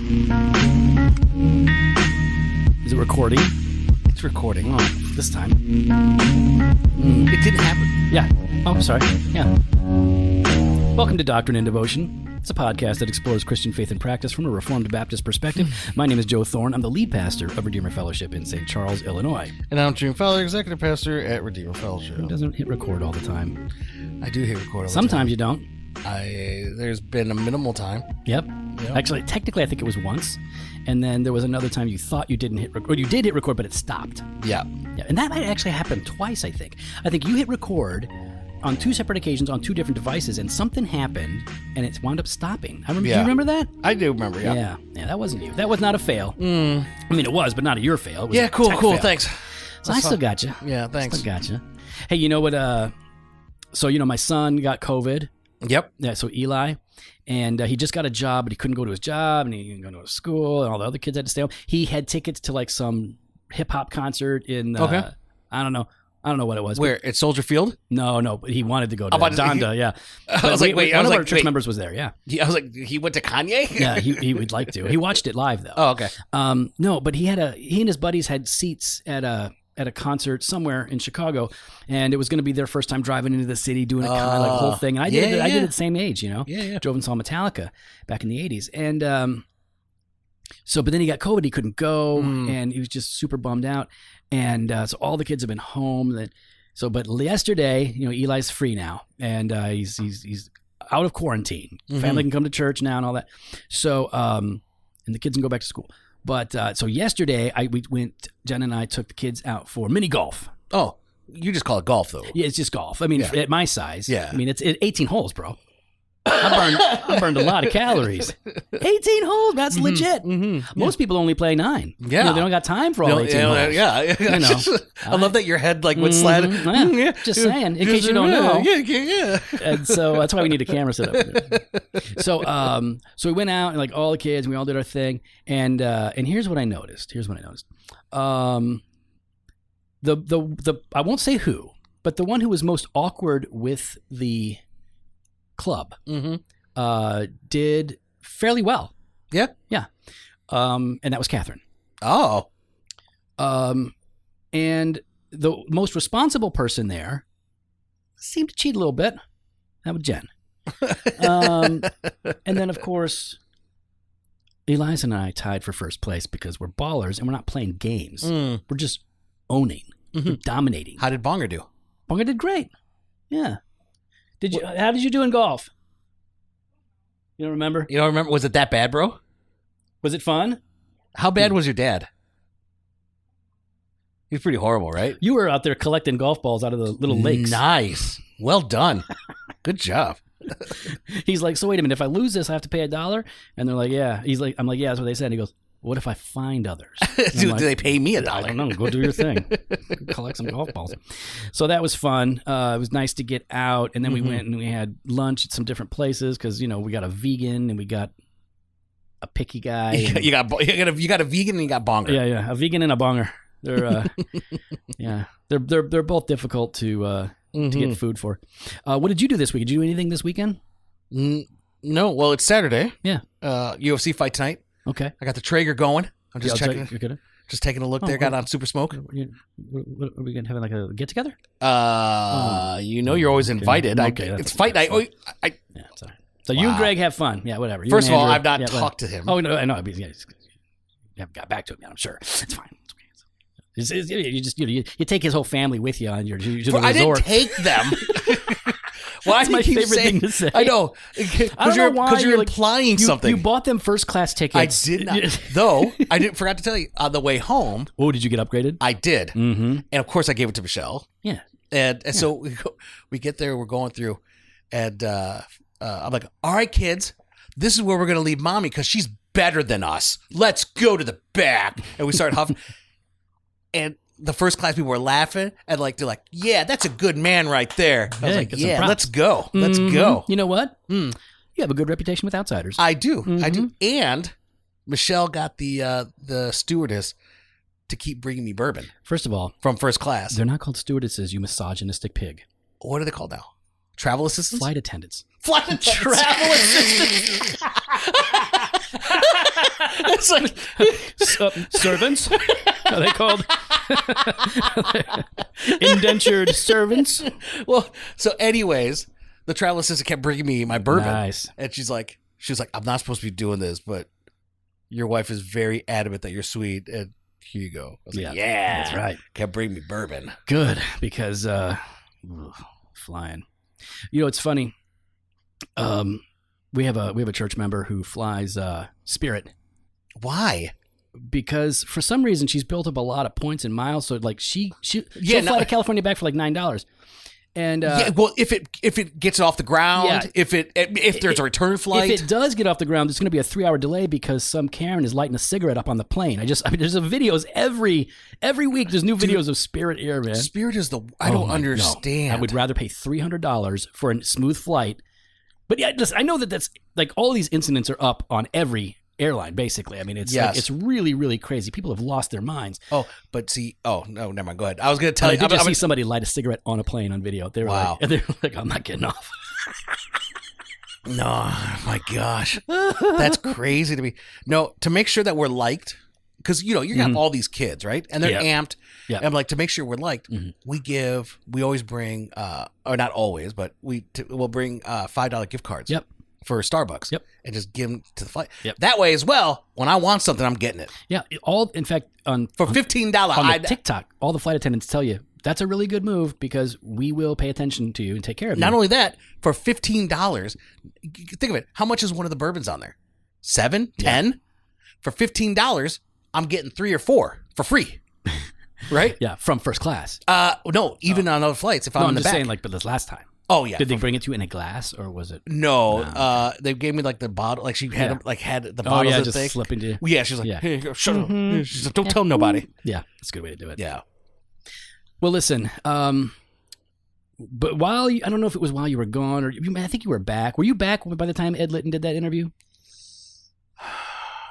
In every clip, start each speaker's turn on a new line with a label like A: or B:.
A: Is it recording?
B: It's recording.
A: Oh, this time.
B: It didn't happen.
A: Yeah. Oh, I'm sorry. Yeah. Welcome to Doctrine and Devotion. It's a podcast that explores Christian faith and practice from a Reformed Baptist perspective. My name is Joe Thorne. I'm the lead pastor of Redeemer Fellowship in St. Charles, Illinois.
B: And I'm Jim Fowler, executive pastor at Redeemer Fellowship.
A: Who doesn't hit record all the time?
B: I do hit record all the time.
A: Sometimes you don't.
B: There's been a minimal time.
A: Yep. Actually, technically, I think it was once. And then there was another time you thought you didn't hit record. Or you did hit record, but it stopped.
B: Yeah.
A: And that might actually happen twice, I think. I think you hit record on two separate occasions on two different devices, and something happened, and it wound up stopping. I remember.
B: Yeah.
A: Do you remember that?
B: I do remember,
A: Yeah, that wasn't you. That was not a fail. I mean, it was, but not a your fail. It was
B: Yeah,
A: a
B: cool,
A: tech fail.
B: thanks.
A: So I still got you.
B: Yeah, thanks.
A: Still got you. Hey, you know what? So, my son got COVID.
B: Yep.
A: Yeah, so Eli, and he just got a job, but he couldn't go to his job, and he couldn't go to school, and all the other kids had to stay home. He had tickets to like some hip hop concert in, I don't know what it was.
B: Where? At Soldier Field?
A: No, but he wanted to go to Donda, yeah.
B: I was like, wait.
A: One of our church members was there, yeah.
B: I was like, he went to Kanye?
A: Yeah, he would like to. He watched it live, though.
B: Oh, okay.
A: No, but he and his buddies had seats at a concert somewhere in Chicago, and it was going to be their first time driving into the city, doing a kind of like whole thing. And I did it at the same age,
B: Yeah.
A: Drove and saw Metallica back in the 80s. And but then he got COVID, he couldn't go, and he was just super bummed out. And so all the kids have been home. But yesterday, Eli's free now, and he's out of quarantine.
B: Mm-hmm.
A: Family can come to church now and all that. So and the kids can go back to school. But so yesterday, Jen and I took the kids out for mini golf.
B: Oh, you just call it golf, though.
A: Yeah, it's just golf. I mean, at my size.
B: Yeah.
A: I mean, it's 18 holes, bro. I burned a lot of calories. 18 holes, that's legit. Mm-hmm. Most people only play 9.
B: Yeah.
A: They don't got time for all 18 holes.
B: Yeah. I love that your head went slid.
A: Yeah. Just saying, in case you don't know.
B: Yeah.
A: And so that's why we need a camera set up. So we went out, and like all the kids, and we all did our thing. And here's what I noticed. The I won't say who, but the one who was most awkward with the club did fairly well.
B: Yeah.
A: And that was Catherine.
B: Oh.
A: And the most responsible person there seemed to cheat a little bit. That was Jen. And then, of course, Eliza and I tied for first place because we're ballers and we're not playing games. We're just owning. We're dominating.
B: How did Bonger do?
A: Bonger did great. Yeah. How did you do in golf? You don't remember?
B: You don't remember? Was it that bad, bro?
A: Was it fun?
B: How bad was your dad? He was pretty horrible, right?
A: You were out there collecting golf balls out of the little lakes.
B: Nice. Well done. Good job.
A: He's like, so wait a minute, if I lose this, I have to pay $1? And they're like, yeah. I'm like, yeah, that's what they said. And he goes, what if I find others?
B: Do they pay me $1?
A: I don't know. Go do your thing. Collect some golf balls. So that was fun. It was nice to get out. And then we went and we had lunch at some different places because, we got a vegan and we got a picky guy.
B: You got a vegan and you got Bonger.
A: Yeah. A vegan and a Bonger. They're they're both difficult to get food for. What did you do this week? Did you do anything this weekend?
B: No. Well, it's Saturday.
A: Yeah.
B: UFC fight tonight.
A: Okay.
B: I got the Traeger going. I'm just checking. Just taking a look there. Got on Super Smoke.
A: What, are we gonna have like a get together?
B: You're always invited.
A: Okay,
B: it's fight night.
A: Yeah, sorry. So you and Greg have fun. Yeah, whatever.
B: First of all, I've not talked to him.
A: Oh no, I know. You haven't got back to him yet. I'm sure. It's fine. You take his whole family with you on your to the resort.
B: I didn't take them. Why
A: That's my favorite thing to say.
B: I know.
A: I don't know why.
B: Because you're implying something.
A: You bought them first class tickets.
B: I did not. Though, I forgot to tell you, on the way home.
A: Oh, did you get upgraded?
B: I did.
A: Mm-hmm.
B: And of course, I gave it to Michelle.
A: Yeah.
B: And so we get there, we're going through, and I'm like, all right, kids, this is where we're going to leave mommy because she's better than us. Let's go to the back. And we start huffing. And the first class people were laughing and they're like, yeah, that's a good man right there. I was like, yeah, let's go. Let's go.
A: You know what? You have a good reputation with outsiders.
B: I do. I do. And Michelle got the stewardess to keep bringing me bourbon.
A: First of all,
B: from first class.
A: They're not called stewardesses, you misogynistic pig.
B: What are they called now? Travel assistants?
A: Flight attendants.
B: Flight attendants.
A: Travel assistants.
B: It's like
A: servants. Are they called indentured servants?
B: Well, so anyways, the travel assistant kept bringing me my bourbon.
A: Nice.
B: And she was like, I'm not supposed to be doing this, but your wife is very adamant that you're sweet, and here you go. I was like, yeah,
A: that's right.
B: Kept bringing me bourbon.
A: Good, because flying. You know, it's funny. We have a church member who flies Spirit.
B: Why?
A: Because for some reason she's built up a lot of points and miles, so like she'll fly to California back for like $9. And
B: well, if it gets off the ground, if there's a return flight,
A: if it does get off the ground, there's going to be a 3-hour delay because some Karen is lighting a cigarette up on the plane. There's videos every week. There's new videos of Spirit Air, man.
B: Spirit is I don't understand.
A: I would rather pay $300 for a smooth flight. But yeah, listen, I know that's like all these incidents are up on every airline, basically. I mean, it's like, it's really, really crazy. People have lost their minds.
B: Oh, but see, no, never mind. Go ahead. I was going to tell you.
A: I did see somebody light a cigarette on a plane on video. They were like, I'm not getting off.
B: No, my gosh. That's crazy to me. No, to make sure that we're liked, because, you're going to have all these kids, right? And they're amped. Yeah. And like, to make sure we're liked, we always bring, or not always, but we'll bring $5 gift cards.
A: Yep.
B: For Starbucks.
A: Yep.
B: And just give them to the flight.
A: Yep.
B: That way as well, when I want something, I'm getting it.
A: Yeah. In fact,
B: for $15
A: on TikTok, all the flight attendants tell you that's a really good move because we will pay attention to you and take care of you.
B: Not only that, for $15, think of it. How much is one of the bourbons on there? 7, 10? For $15, I'm getting 3 or 4 for free. Right?
A: Yeah. From first class.
B: No, even on other flights. If I'm in the
A: just
B: back.
A: saying, like, but this last time.
B: Oh yeah.
A: Did they bring it to you in a glass or was it?
B: No. They gave me like the bottle. Like she had had the bottles.
A: Oh yeah,
B: and
A: just
B: thing.
A: slipping to you.
B: Yeah, she's like, here you go. Shut up. She's like, don't tell nobody.
A: Yeah, that's a good way to do it.
B: Yeah.
A: Well, listen. But I don't know if it was while you were gone or I think you were back. Were you back by the time Ed Litton did that interview?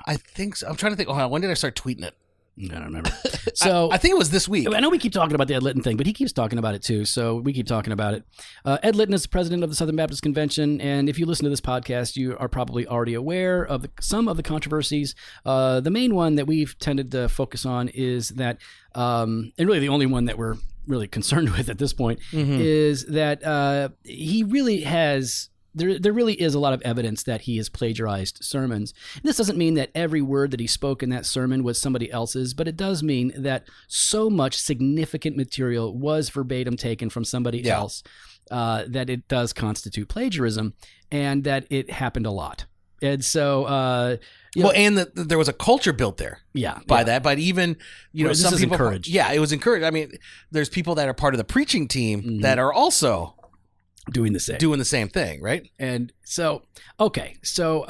B: I think so. I'm trying to think. Oh, when did I start tweeting it?
A: I don't remember. So
B: I think it was this week.
A: I know we keep talking about the Ed Litton thing, but he keeps talking about it too. So we keep talking about it. Ed Litton is the president of the Southern Baptist Convention, and if you listen to this podcast, you are probably already aware of some of the controversies. The main one that we've tended to focus on is that, and really the only one that we're really concerned with at this point, is that he really has. There really is a lot of evidence that he has plagiarized sermons. And this doesn't mean that every word that he spoke in that sermon was somebody else's, but it does mean that so much significant material was verbatim taken from somebody else that it does constitute plagiarism, and that it happened a lot. And so,
B: and there was a culture built there. By that, but even some people
A: encouraged.
B: Yeah, it was encouraged. I mean, there's people that are part of the preaching team that are also
A: doing the same
B: thing, right?
A: And so, okay. So,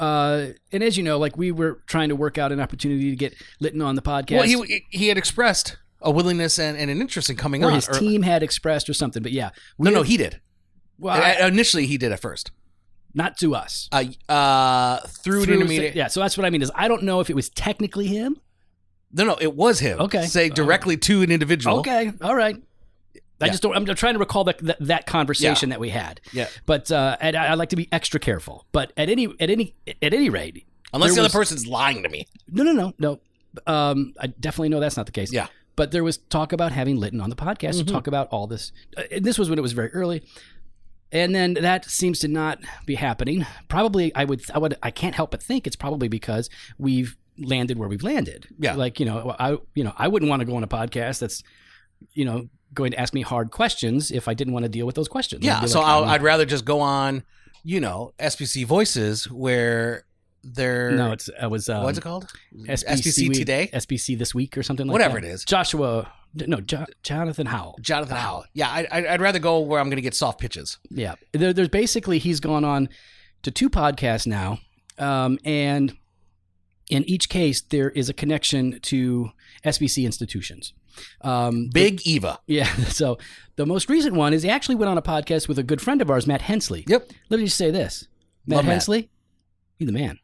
A: and as you know, like we were trying to work out an opportunity to get Litton on the podcast.
B: Well, he had expressed a willingness and an interest in coming on.
A: Or his team had expressed or something, but yeah.
B: No, he did.
A: Well,
B: initially he did at first.
A: Not to us.
B: Through an intermediate.
A: Yeah, so that's what I mean is I don't know if it was technically him.
B: No, it was him.
A: Okay.
B: Say directly to an individual.
A: Okay, all right. I'm trying to recall that conversation that we had.
B: Yeah.
A: But I like to be extra careful. But at any rate,
B: unless the other person's lying to me.
A: No. I definitely know that's not the case.
B: Yeah.
A: But there was talk about having Litton on the podcast to talk about all this. And this was when it was very early. And then that seems to not be happening. Probably I can't help but think it's probably because we've landed where we've landed.
B: Yeah.
A: Like, I wouldn't want to go on a podcast that's, going to ask me hard questions if I didn't want to deal with those questions.
B: Yeah, so I'd rather just go on, SBC Voices where they're...
A: No, what's
B: it called?
A: SBC
B: Today?
A: SBC This Week or something like
B: Whatever
A: that.
B: it is.
A: Jonathan Howell.
B: Jonathan Howell. Yeah, I'd rather go where I'm going to get soft pitches.
A: Yeah. There's basically, he's gone on to 2 podcasts now, and in each case, there is a connection to SBC institutions.
B: Big Eva.
A: Yeah. So the most recent one is he actually went on a podcast with a good friend of ours, Matt Hensley.
B: Yep.
A: Let me just say this. Matt Hensley, he's the man.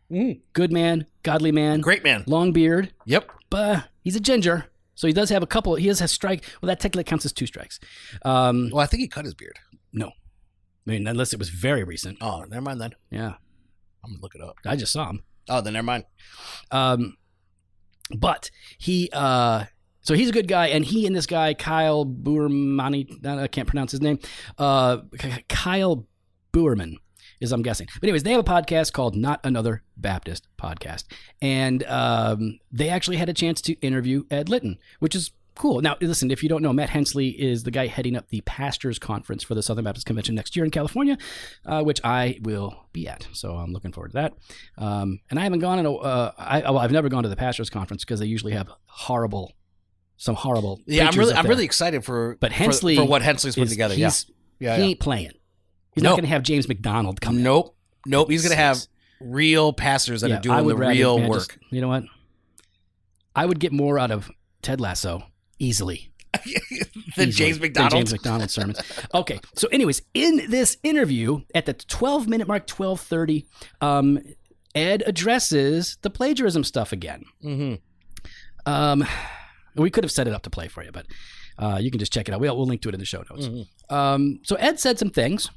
A: Good man, godly man.
B: Great man.
A: Long beard.
B: Yep.
A: But he's a ginger. So he does have he does have strike. Well, that technically counts as 2 strikes.
B: Well, I think he cut his beard.
A: No. I mean, unless it was very recent.
B: Oh, never mind then.
A: Yeah.
B: I'm going to look it up.
A: I just saw him.
B: Oh, then never mind.
A: But he, so he's a good guy, and he and this guy, Kyle Buermani, I can't pronounce his name, Kyle Buerman is I'm guessing. But anyways, they have a podcast called Not Another Baptist Podcast. And they actually had a chance to interview Ed Litton, which is cool. Now, listen, if you don't know, Matt Hensley is the guy heading up the Pastors Conference for the Southern Baptist Convention next year in California, which I will be at. So I'm looking forward to that. And I haven't gone in I've never gone to the Pastors Conference because they usually have some horrible.
B: Yeah, I'm really excited for
A: Hensley
B: for what Hensley's put together. He
A: ain't playing. He's not going to have James McDonald come.
B: Nope. He's going to have real pastors that are doing the real work.
A: You know what? I would get more out of Ted Lasso easily
B: than James
A: McDonald sermons. Okay. So, anyways, in this interview at the 12-minute mark, 12:30, Ed addresses the plagiarism stuff again. Mm-hmm. We could have set it up to play for you, but you can just check it out. We'll link to it in the show notes. Mm-hmm. So Ed said some things,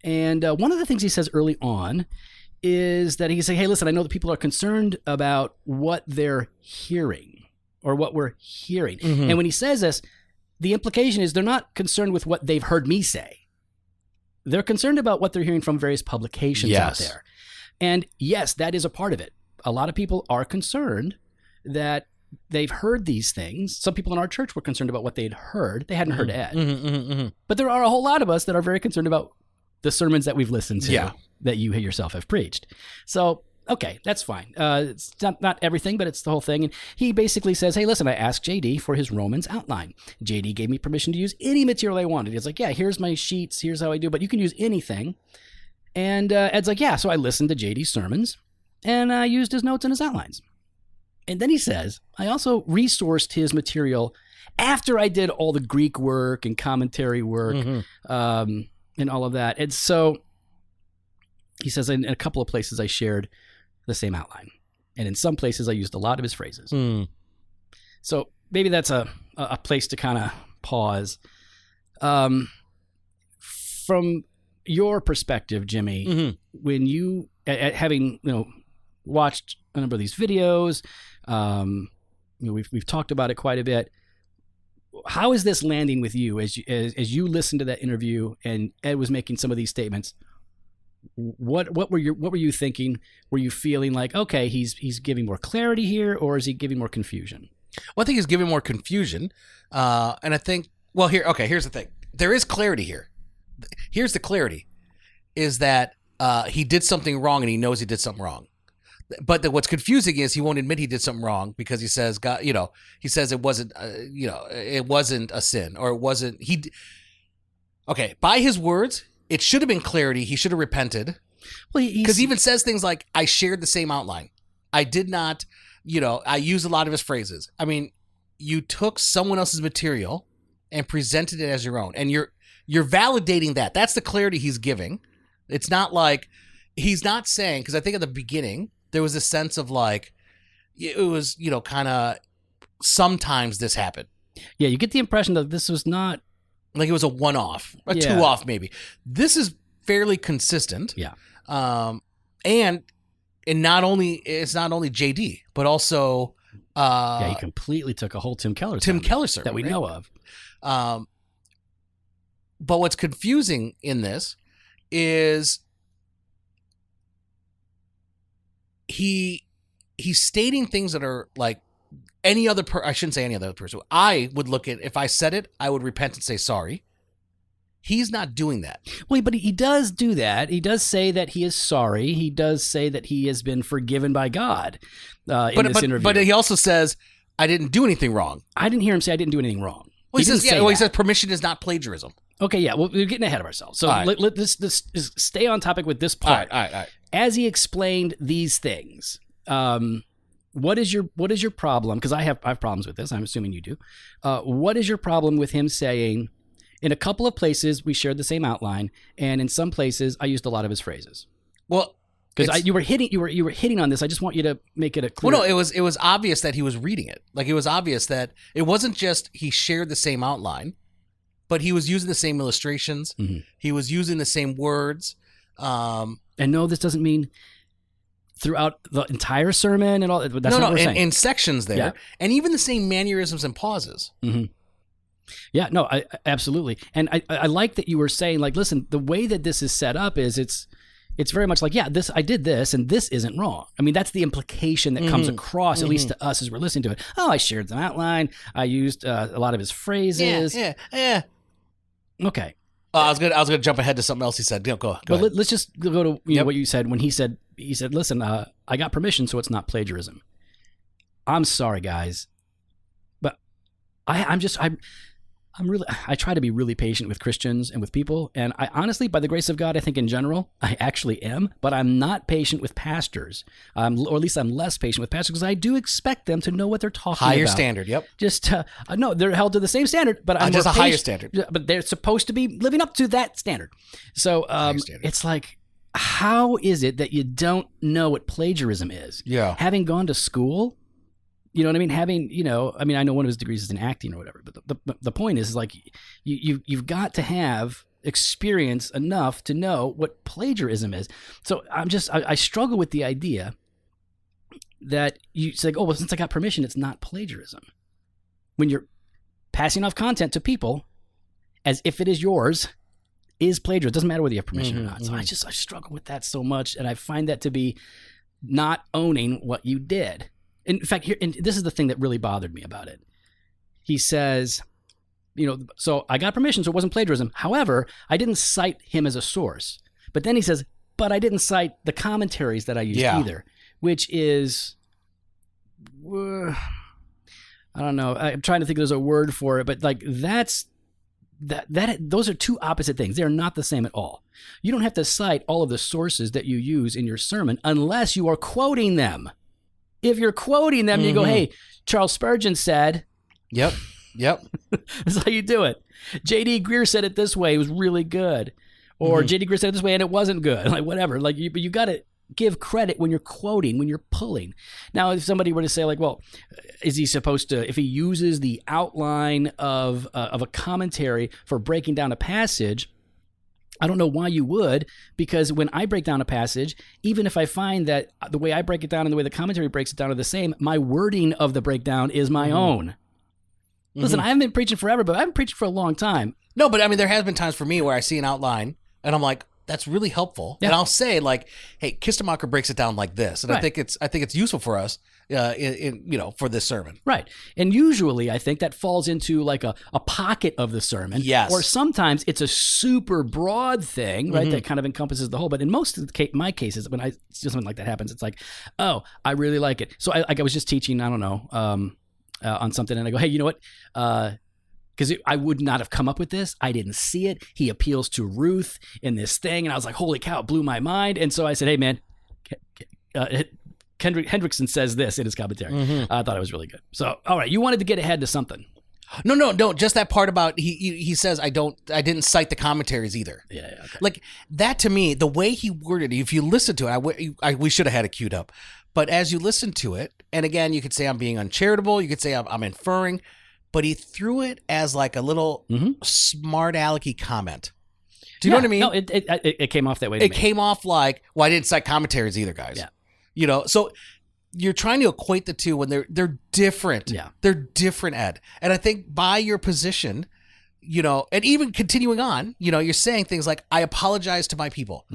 A: and one of the things he says early on is that he can say, hey, listen, I know that people are concerned about what they're hearing or what we're hearing. Mm-hmm. And when he says this, the implication is they're not concerned with what they've heard me say. They're concerned about what they're hearing from various publications out there. And yes, that is a part of it. A lot of people are concerned that they've heard these things. Some people in our church were concerned about what they'd heard. They hadn't heard Ed. Mm-hmm. But there are a whole lot of us that are very concerned about the sermons that we've listened to that you yourself have preached. So, okay, that's fine. It's not everything, but it's the whole thing. And he basically says, hey, listen, I asked JD for his Romans outline. JD gave me permission to use any material I wanted. He's like, yeah, here's my sheets. Here's how I do, but you can use anything. And Ed's like, yeah. So I listened to JD's sermons and I used his notes and his outlines. And then he says, I also resourced his material after I did all the Greek work and commentary work and all of that. And so he says, in a couple of places I shared the same outline. And in some places I used a lot of his phrases. So maybe that's a place to kind of pause. From your perspective, Jimmy, when you, having watched a number of these videos, we've talked about it quite a bit. How is this landing with you as you listened to that interview and Ed was making some of these statements? What were you thinking? Were you feeling like, okay, he's giving more clarity here, or is he giving more confusion?
B: Well, I think he's giving more confusion, and I think here's the thing. There is clarity here. Here's the clarity: is that he did something wrong and he knows he did something wrong. But what's confusing is he won't admit he did something wrong because he says, God, he says it wasn't, it wasn't a sin, or it wasn't, okay, by his words, it should have been clarity. He should have repented. Well, because he even says things like, I shared the same outline. I did not, I used a lot of his phrases. I mean, you took someone else's material and presented it as your own, and you're validating that. That's the clarity he's giving. It's not like, he's not saying, because I think at the beginning, there was a sense of like, it was, kind of sometimes this happened.
A: Yeah, you get the impression that this was not...
B: like it was a one-off, two-off maybe. This is fairly consistent.
A: Yeah.
B: And it's not only JD, but also...
A: he completely took a whole Tim Keller sermon that we know of.
B: But what's confusing in this is... he's stating things that are like any other I shouldn't say any other person. I would look at, if I said it, I would repent and say sorry. He's not doing that.
A: Well, but he does do that. He does say that he is sorry. He does say that he has been forgiven by God in this interview.
B: But he also says, I didn't do anything wrong.
A: I didn't hear him say I didn't do anything wrong.
B: Well, he says permission is not plagiarism.
A: Okay, yeah. Well, we're getting ahead of ourselves. So let's just stay on topic with this part.
B: All right.
A: As he explained these things, what is your problem? Because I have problems with this. I'm assuming you do. What is your problem with him saying, in a couple of places we shared the same outline, and in some places I used a lot of his phrases?
B: Well,
A: because you were hitting on this. I just want you to make it a clear.
B: Well, no, it was obvious that he was reading it. Like, it was obvious that it wasn't just he shared the same outline, but he was using the same illustrations. Mm-hmm. He was using the same words.
A: And no, this doesn't mean throughout the entire sermon and all. That's not what we're saying.
B: In sections there,
A: Yeah.
B: and even the same mannerisms and pauses.
A: Mm-hmm. Yeah, no, I absolutely. And I like that you were saying, like, listen, the way that this is set up is it's very much like, yeah, I did this and this isn't wrong. I mean, that's the implication that comes across, at least to us as we're listeing to it. Oh, I shared some outline. I used a lot of his phrases.
B: Yeah.
A: Okay.
B: I was gonna jump ahead to something else he said. Go ahead.
A: Let's just go to what you said when he said, listen, I got permission, so it's not plagiarism. I'm sorry, guys, but I try to be really patient with Christians and with people. And I honestly, by the grace of God, I think in general, I actually am, but I'm not patient with pastors. Or at least I'm less patient with pastors because I do expect them to know what they're talking about.
B: Higher standard. Yep.
A: Just, no, they're held to the same standard, but I'm
B: just
A: more
B: a higher
A: patient,
B: standard.
A: but they're supposed to be living up to that standard. So it's like, how is it that you don't know what plagiarism is?
B: Yeah.
A: Having gone to school, you know what I mean? I know one of his degrees is in acting or whatever, but the point is like you've got to have experience enough to know what plagiarism is. So I struggle with the idea that you say, oh, well, since I got permission, it's not plagiarism. When you're passing off content to people as if it is yours, is plagiarism. It doesn't matter whether you have permission or not. So I struggle with that so much, and I find that to be not owning what you did. In fact, and this is the thing that really bothered me about it. He says, so I got permission, so it wasn't plagiarism. However, I didn't cite him as a source. But then he says, but I didn't cite the commentaries that I used either, which is, I don't know. I'm trying to think there's a word for it, but like those are two opposite things. They're not the same at all. You don't have to cite all of the sources that you use in your sermon unless you are quoting them. If you're quoting them, you go, hey, Charles Spurgeon said.
B: Yep.
A: That's how you do it. J.D. Greer said it this way. It was really good. Or J.D. Greer said it this way and it wasn't good. Like whatever. Like but you got to give credit when you're quoting, when you're pulling. Now, if somebody were to say like, well, is he supposed to, if he uses the outline of a commentary for breaking down a passage, I don't know why you would, because when I break down a passage, even if I find that the way I break it down and the way the commentary breaks it down are the same, my wording of the breakdown is my own. Listen, I haven't been preaching forever, but I've been preaching for a long time.
B: No, but I mean, there has been times for me where I see an outline and I'm like, that's really helpful. Yeah. And I'll say like, hey, Kistemacher breaks it down like this. And I think it's useful for us for this sermon.
A: Right. And usually I think that falls into like a pocket of the sermon.
B: Yes.
A: Or sometimes it's a super broad thing, right? That kind of encompasses the whole. But in most of my cases, when something like that happens, it's like, oh, I really like it. So I was just teaching, I don't know, on something and I go, hey, you know what? Because I would not have come up with this. I didn't see it. He appeals to Ruth in this thing. And I was like, holy cow, it blew my mind. And so I said, hey, man, Hendrickson says this in his commentary. I thought it was really good. So, all right, you wanted to get ahead to something.
B: No. Just that part about he says I didn't cite the commentaries either.
A: Yeah. Okay.
B: Like that to me, the way he worded it. If you listen to it, we should have had it queued up. But as you listen to it, and again, you could say I'm being uncharitable. You could say I'm inferring, but he threw it as like a little smart alecky comment. Do you know what I mean?
A: No, it came off that way.
B: It came off like, well, I didn't cite commentaries either, guys.
A: Yeah.
B: So you're trying to equate the two when they're different.
A: Yeah.
B: They're different, Ed. And I think by your position, and even continuing on, you're saying things like, I apologize to my people.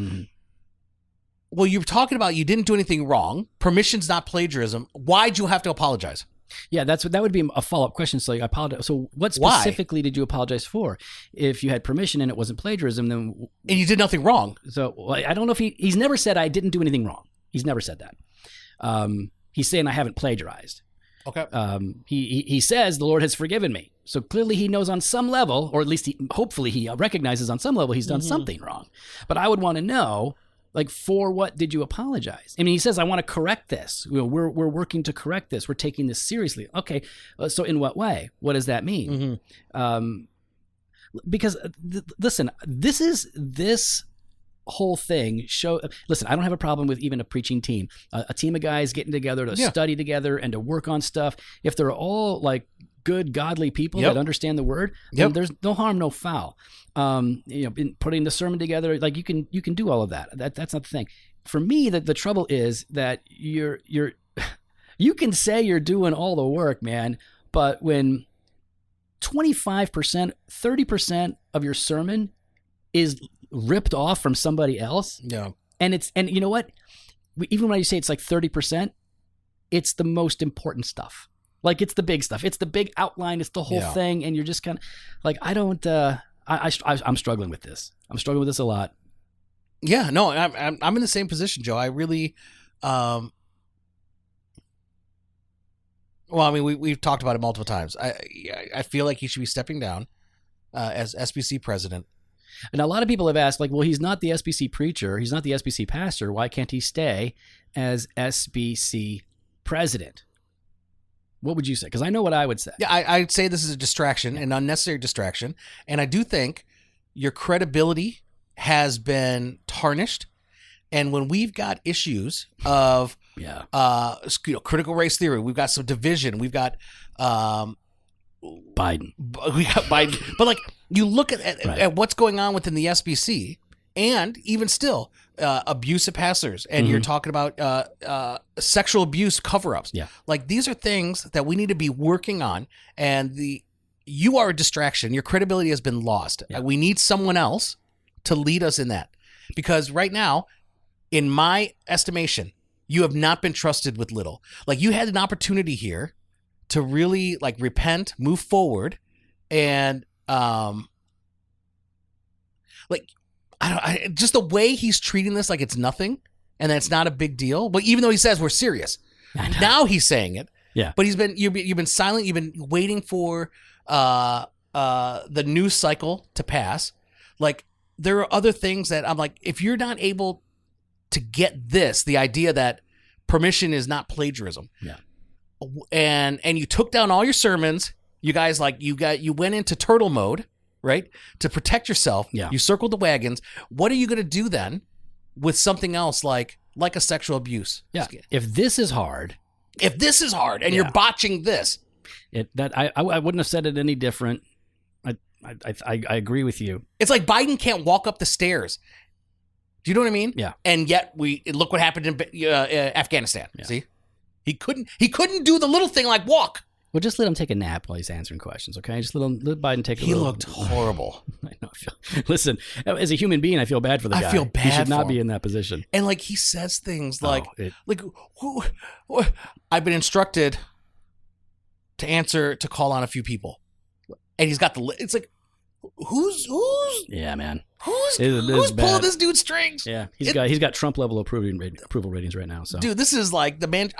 B: Well, you're talking about you didn't do anything wrong. Permission's not plagiarism. Why'd you have to apologize?
A: Yeah, that would be a follow-up question. So I apologize. So what specifically did you apologize for? If you had permission and it wasn't plagiarism, then...
B: And you did nothing wrong.
A: So I don't know if he's never said I didn't do anything wrong. He's never said that. He's saying I haven't plagiarized.
B: Okay.
A: He says the Lord has forgiven me. So clearly he knows on some level, or at least hopefully he recognizes on some level he's done something wrong. But I would want to know, like, for what did you apologize? I mean, he says, I want to correct this. We're working to correct this. We're taking this seriously. Okay, so in what way? What does that mean? Because, listen, this whole thing listen, I don't have a problem with even a preaching team. A team of guys getting together to study together and to work on stuff. If they're all, like, good, godly people that understand the word, then there's no harm, no foul. In putting the sermon together, like you can do all of that. That's not the thing. for me, the trouble is that you can say you're doing all the work, man, but when 25%, 30% of your sermon is ripped off from somebody else, and you know what? Even when you say it's like 30%, it's the most important stuff. Like it's the big stuff. It's the big outline. It's the whole thing, and you're just kind of like, I don't. I'm struggling with this. I'm struggling with this a lot.
B: Yeah, no, I'm in the same position, Joe. I really, well, I mean, we've talked about it multiple times. I feel like he should be stepping down as SBC president.
A: And a lot of people have asked, like, well, he's not the SBC preacher. He's not the SBC pastor. Why can't he stay as SBC president? What would you say? Because I know what I would say.
B: Yeah, I'd say this is a distraction, an unnecessary distraction. And I do think your credibility has been tarnished. And when we've got issues of critical race theory, we've got some division, we've got
A: Biden.
B: We got Biden. But like you look at what's going on within the SBC, and even still, abusive pastors, and you're talking about sexual abuse cover-ups.
A: Yeah.
B: Like these are things that we need to be working on, and you are a distraction. Your credibility has been lost.
A: Yeah.
B: We need someone else to lead us in that, because right now, in my estimation, you have not been trusted with little. Like you had an opportunity here to really like repent, move forward, and just the way he's treating this like it's nothing and that it's not a big deal. But even though he says we're serious, now he's saying it.
A: Yeah.
B: But you've been silent. You've been waiting for the news cycle to pass. Like there are other things that I'm like, if you're not able to get this, the idea that permission is not plagiarism.
A: Yeah.
B: And you took down all your sermons. You guys you went into turtle mode, right? To protect yourself.
A: Yeah.
B: You circled the wagons. What are you going to do then with something else like a sexual abuse?
A: Yeah. If this is hard
B: and you're botching this,
A: I wouldn't have said it any different. I agree with you.
B: It's like Biden can't walk up the stairs. Do you know what I mean?
A: Yeah.
B: And yet look what happened in Afghanistan.
A: Yeah.
B: See, he couldn't do the little thing like walk.
A: Well, just let him take a nap while he's answering questions, okay? Just let Biden take a
B: He
A: little...
B: looked horrible.
A: I know. Listen, as a human being, I feel bad for the guy.
B: I feel bad
A: He should
B: for
A: not
B: him.
A: be in that position.
B: And like he says things like,
A: who-
B: I've been instructed to call on a few people, and he's got it's like, who's
A: yeah, man.
B: who's
A: Who's
B: pulling this dude's strings?
A: Yeah, he's got Trump level approval ratings right now. So,
B: Dude, this is like the man.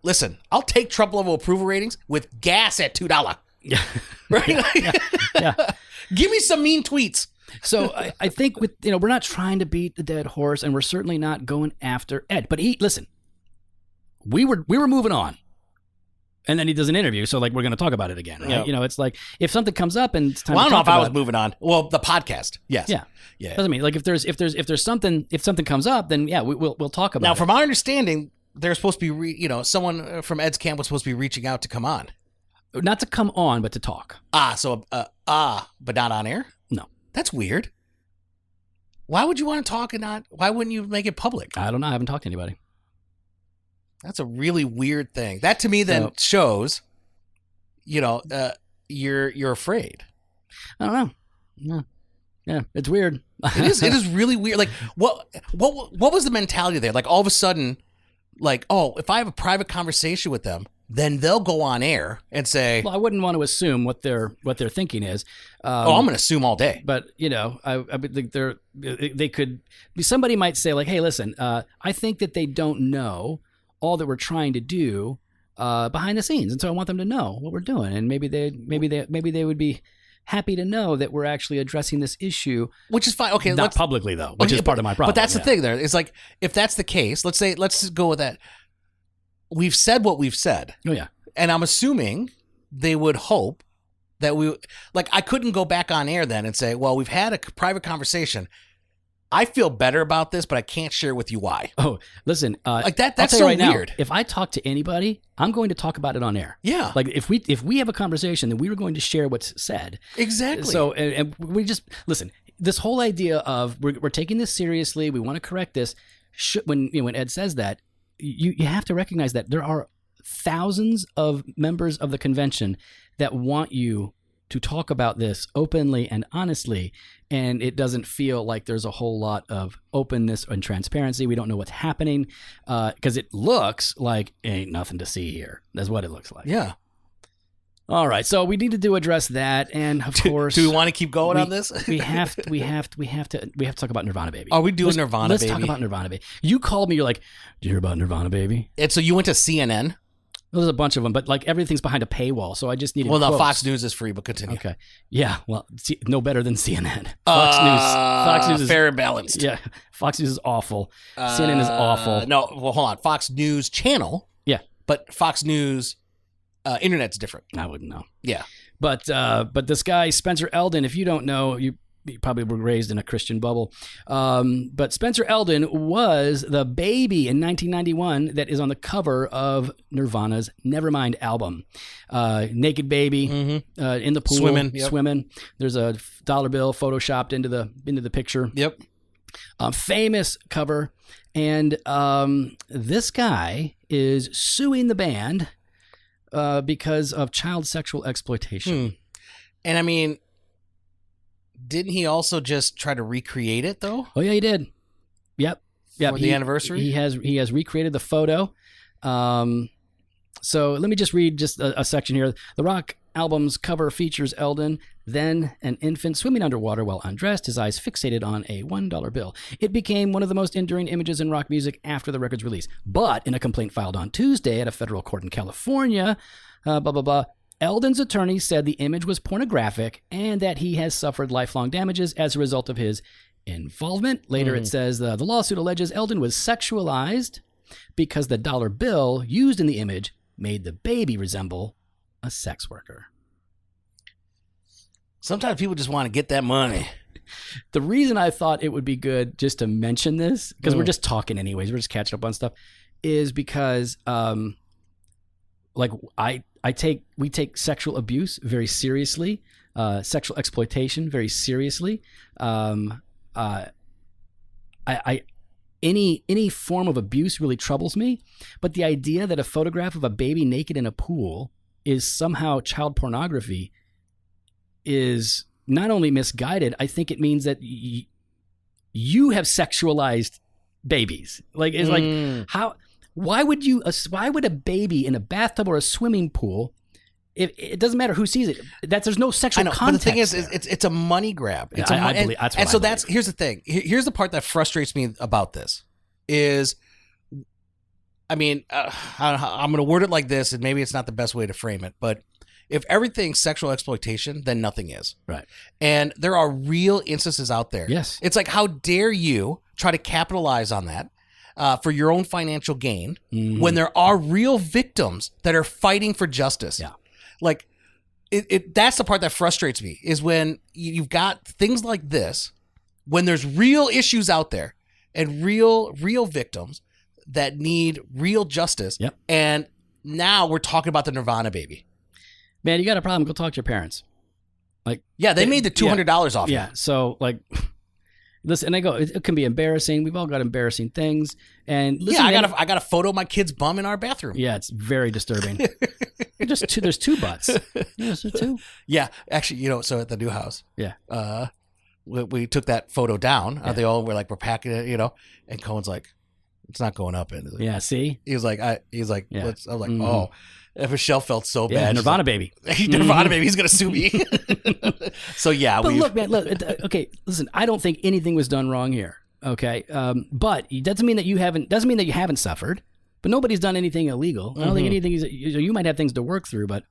B: Listen, I'll take Trump level approval ratings with gas at $2.
A: yeah,
B: Right?
A: yeah.
B: Give me some mean tweets.
A: So I think we're not trying to beat the dead horse, and we're certainly not going after Ed. But listen, we were moving on, and then he does an interview, so like we're going to talk about it again, right?
B: Yeah.
A: It's like if something comes up and it's time.
B: Well, I
A: to
B: don't know
A: talk
B: if I
A: about
B: was moving on. Well, the podcast, yes,
A: yeah. Doesn't mean like if something comes up, then yeah, we'll talk about it.
B: Now, from our understanding, there's supposed to be someone from Ed's camp was supposed to be reaching out to come on.
A: Not to come on, but to talk.
B: But not on air?
A: No.
B: That's weird. Why would you want to talk and not? Why wouldn't you make it public?
A: I don't know. I haven't talked to anybody.
B: That's a really weird thing. That to me then shows, you're afraid.
A: I don't know. Yeah, it's weird.
B: It is really weird. Like what was the mentality there? Like all of a sudden, like, oh, if I have a private conversation with them, then they'll go on air and say,
A: well, I wouldn't want to assume what their thinking is.
B: I'm going to assume all day.
A: But I think they could. Somebody might say like, hey, listen, I think that they don't know all that we're trying to do behind the scenes, and so I want them to know what we're doing, and maybe they would be happy to know that we're actually addressing this issue,
B: which is fine. Okay,
A: not publicly though, which is part of my problem.
B: But that's the thing. There, it's like if that's the case, let's go with that. We've said what we've said.
A: Oh yeah,
B: and I'm assuming they would hope that I couldn't go back on air then and say, well, we've had a private conversation. I feel better about this, but I can't share with you why.
A: Oh, listen,
B: like that. That's
A: I'll tell
B: so
A: you right
B: weird.
A: Now, if I talk to anybody, I'm going to talk about it on air.
B: Yeah.
A: Like if we have a conversation, then we were going to share what's said.
B: Exactly.
A: So and we just listen. This whole idea of we're taking this seriously. We want to correct this. when Ed says that, you have to recognize that there are thousands of members of the convention that want you to talk about this openly and honestly, and it doesn't feel like there's a whole lot of openness and transparency. We don't know what's happening because it looks like ain't nothing to see here. That's what it looks like.
B: Yeah.
A: All right, so we need to address that, and of course,
B: do we want to keep going on this?
A: we have to talk about Nirvana Baby.
B: Are we doing Nirvana
A: Baby?
B: Baby?
A: Let's talk about Nirvana Baby. You called me. You're like, "Did you hear about Nirvana Baby?"
B: And so you went to CNN.
A: Well, there's a bunch of them, but like everything's behind a paywall, so I just needed.
B: Well, no,
A: quotes.
B: Fox News is free, but continue.
A: Okay, yeah, well, no better than CNN. Fox News is
B: fair and balanced.
A: Yeah, Fox News is awful. CNN is awful.
B: No, well, hold on. Fox News channel.
A: Yeah,
B: but Fox News internet's different.
A: I wouldn't know.
B: Yeah,
A: but this guy Spencer Eldon, if you don't know, you probably were raised in a Christian bubble. But Spencer Eldon was the baby in 1991 that is on the cover of Nirvana's Nevermind album. Naked baby in the pool, swimming. There's a dollar bill photoshopped into the picture.
B: Yep.
A: Famous cover, and this guy is suing the band because of child sexual exploitation.
B: And I mean, didn't he also just try to recreate it though?
A: Oh yeah, he did. Yep.
B: For the anniversary?
A: He has recreated the photo. So let me just read a section here. The rock album's cover features Eldon, then an infant swimming underwater while undressed, his eyes fixated on a $1 bill. It became one of the most enduring images in rock music after the record's release. But in a complaint filed on Tuesday at a federal court in California, Eldon's attorney said the image was pornographic and that he has suffered lifelong damages as a result of his involvement. Later, it says the lawsuit alleges Eldon was sexualized because the dollar bill used in the image made the baby resemble a sex worker.
B: Sometimes people just want to get that money.
A: The reason I thought it would be good just to mention this, because we're just talking anyways, we're just catching up on stuff, is because we take sexual abuse very seriously, sexual exploitation very seriously. Any form of abuse really troubles me, but the idea that a photograph of a baby naked in a pool is somehow child pornography is not only misguided. I think it means that you have sexualized babies. Like it's like how. Why would a baby in a bathtub or a swimming pool? It doesn't matter who sees it. There's no sexual context. But the thing is
B: it's a money grab. Here's the thing. Here's the part that frustrates me about this is, I mean, I'm going to word it like this, and maybe it's not the best way to frame it, but if everything's sexual exploitation, then nothing is.
A: Right.
B: And there are real instances out there.
A: Yes.
B: It's like, how dare you try to capitalize on that? For your own financial gain, when there are real victims that are fighting for justice.
A: Yeah.
B: Like, that's the part that frustrates me, is when you've got things like this, when there's real issues out there and real victims that need real justice.
A: Yep.
B: And now we're talking about the Nirvana baby.
A: Man, you got a problem, go talk to your parents. Like,
B: yeah, they made the $200 off.
A: Yeah. So like, listen, and I go, it can be embarrassing. We've all got embarrassing things. And listen,
B: I got a photo of my kid's bum in our bathroom.
A: Yeah, it's very disturbing. There's two butts. Yes, there's two.
B: Yeah, actually, so at the new house.
A: Yeah.
B: We took that photo down. They all were like, we're packing it, and Cohen's like, it's not going up. And
A: yeah, see?
B: He was like, I was like,
A: mm-hmm.
B: Oh, if Michelle felt so
A: yeah,
B: bad.
A: Nirvana baby.
B: Nirvana baby, he's going to sue me. So yeah.
A: But look, man, okay, listen, I don't think anything was done wrong here. Okay. But it doesn't mean that you haven't suffered, but nobody's done anything illegal. I don't think anything is, you might have things to work through, but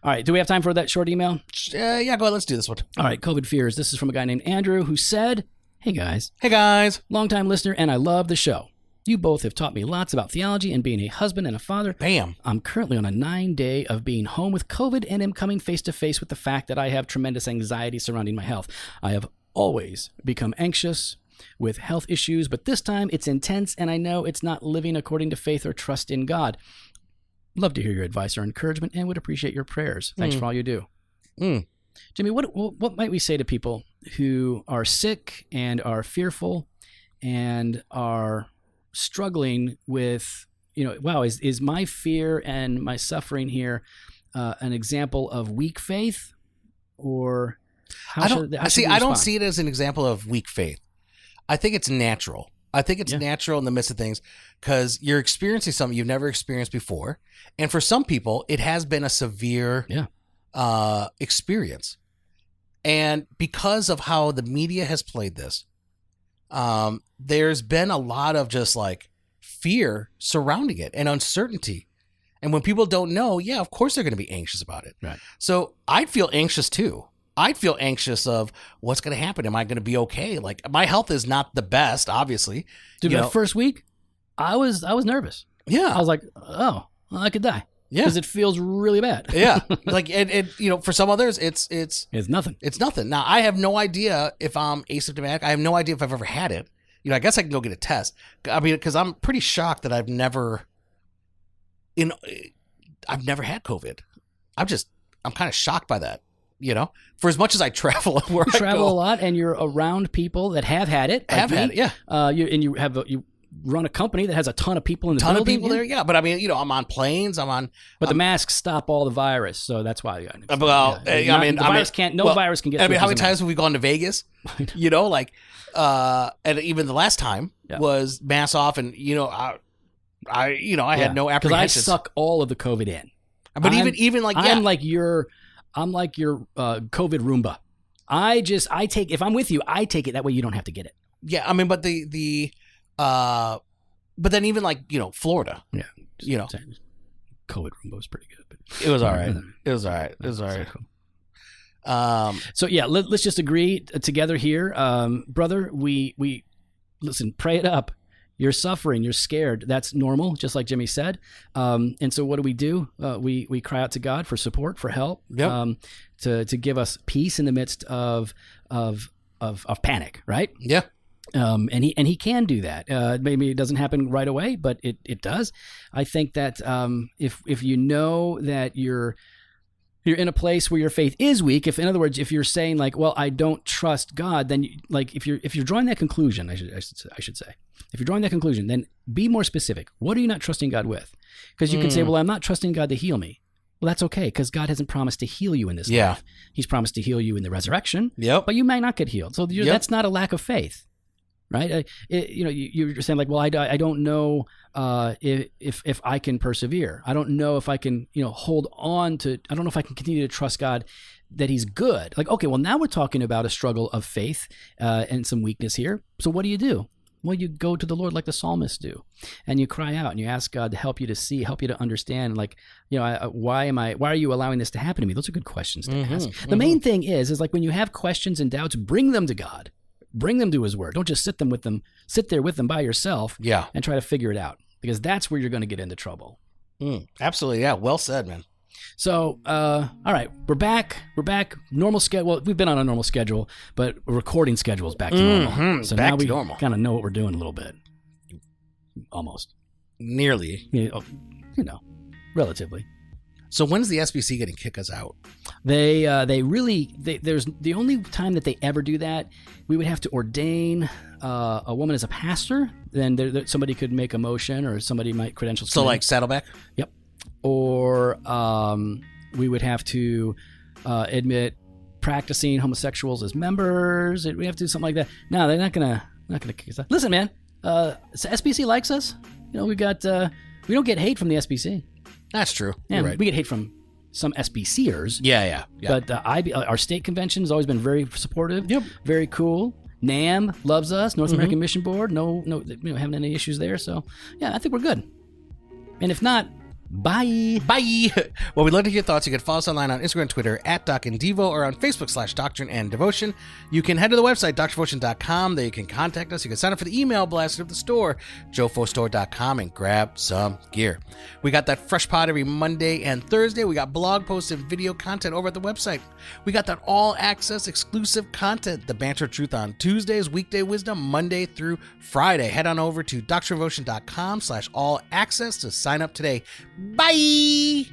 A: all right. Do we have time for that short email?
B: Yeah, go ahead. Let's do this one.
A: All right. COVID fears. This is from a guy named Andrew who said, Hey guys. Longtime listener, and I love the show. You both have taught me lots about theology and being a husband and a father.
B: Bam.
A: I'm currently on a 9-day of being home with COVID and am coming face to face with the fact that I have tremendous anxiety surrounding my health. I have always become anxious with health issues, but this time it's intense and I know it's not living according to faith or trust in God. Love to hear your advice or encouragement and would appreciate your prayers. Thanks for all you do. Jimmy, what might we say to people who are sick and are fearful and are struggling with, wow, is my fear and my suffering here an example of weak faith, or how
B: I
A: should we
B: don't
A: respond?
B: see it as an example of weak faith. I think it's natural. I think it's natural in the midst of things because you're experiencing something you've never experienced before. And for some people, it has been a severe experience. And because of how the media has played this, there's been a lot of just like fear surrounding it and uncertainty. And when people don't know, of course they're going to be anxious about it.
A: Right.
B: So I'd feel anxious too. I'd feel anxious of what's going to happen. Am I going to be okay? Like my health is not the best, obviously.
A: Dude, that first week, I was nervous.
B: Yeah.
A: I was like, oh, well, I could die.
B: Yeah.
A: Because it feels really bad.
B: Yeah. Like, for some others, it's
A: nothing.
B: It's nothing. Now, I have no idea if I'm asymptomatic. I have no idea if I've ever had it. I guess I can go get a test. I mean, because I'm pretty shocked that I've never had COVID. I'm kind of shocked by that. For as much as I travel,
A: you travel a lot, and you're around people that have had it. Yeah. You run a company that has a ton of people in the building.
B: Ton of people there, yeah. But I mean, I'm on planes.
A: But the masks stop all the virus, so that's why.
B: The virus
A: can't. Virus can get.
B: I mean, how many times have we gone to Vegas? And even the last time was mask off, and I had no apprehension.
A: Because I suck all of the COVID in.
B: But even like
A: I'm like your COVID Roomba. I take, if I'm with you, I take it. That way you don't have to get it.
B: Yeah, I mean, but but then even like Florida.
A: Yeah, COVID Roomba was pretty good. But
B: it was all right. It was all right.
A: So yeah, let's just agree together here, brother. We listen. Pray it up. You're suffering. You're scared. That's normal, just like Jimmy said. And so, what do? We cry out to God for support, for help, to give us peace in the midst of panic, right?
B: Yeah.
A: And he can do that. Maybe it doesn't happen right away, but it does. I think that if you know that you're in a place where your faith is weak, in other words, if you're saying like, well, I don't trust God, then if you're drawing that conclusion, I should say, if you're drawing that conclusion, then be more specific. What are you not trusting God with? Because you can say, well, I'm not trusting God to heal me. Well, that's okay, because God hasn't promised to heal you in this life. He's promised to heal you in the reresurrection.
B: Yep.
A: But you might not get healed. So that's not a lack of faith. Right? You're saying like, well, I don't know if I can persevere. I don't know if I can, hold on to, I don't know if I can continue to trust God that he's good. Like, okay, well, now we're talking about a struggle of faith and some weakness here. So what do? Well, you go to the Lord like the psalmists do, and you cry out and you ask God to help you to see, help you to understand, like, why are you allowing this to happen to me? Those are good questions to ask. The main thing is like when you have questions and doubts, bring them to God. Bring them to his word. Don't just sit there with them by yourself and try to figure it out, because that's where you're going to get into trouble.
B: Absolutely. Yeah. Well said, man.
A: So, all right, we're back. Normal schedule. Well, we've been on a normal schedule, but recording schedule is back to normal. So
B: back
A: now we
B: kind
A: of know what we're doing a little bit. Almost.
B: Nearly.
A: Relatively.
B: So when's the SBC going to kick us out?
A: There's the only time that they ever do that, we would have to ordain a woman as a pastor. Then somebody could make a motion, or somebody might credential.
B: So like Saddleback?
A: Yep. Or we would have to admit practicing homosexuals as members. We have to do something like that. No, they're not gonna kick us out. Listen, man, SBC likes us. We don't get hate from the SBC.
B: That's true.
A: Yeah,
B: right.
A: We get hate from some SBCers.
B: Yeah.
A: But our state convention has always been very supportive.
B: Yep.
A: Very cool. NAM loves us. North American Mission Board. No, having any issues there. So yeah, I think we're good. And if not, bye.
B: Well, we'd love to hear your thoughts. You can follow us online on Instagram and Twitter @DocandDevo, or on Facebook /Doctrine and Devotion. You can head to the website, drdevotion.com. There you can contact us. You can sign up for the email blast of the store, jofostore.com, and grab some gear. We got that fresh pod every Monday and Thursday. We got blog posts and video content over at the website. We got that all-access exclusive content, the Banter of Truth on Tuesdays, Weekday Wisdom, Monday through Friday. Head on over to drdevotion.com /all-access to sign up today. Bye!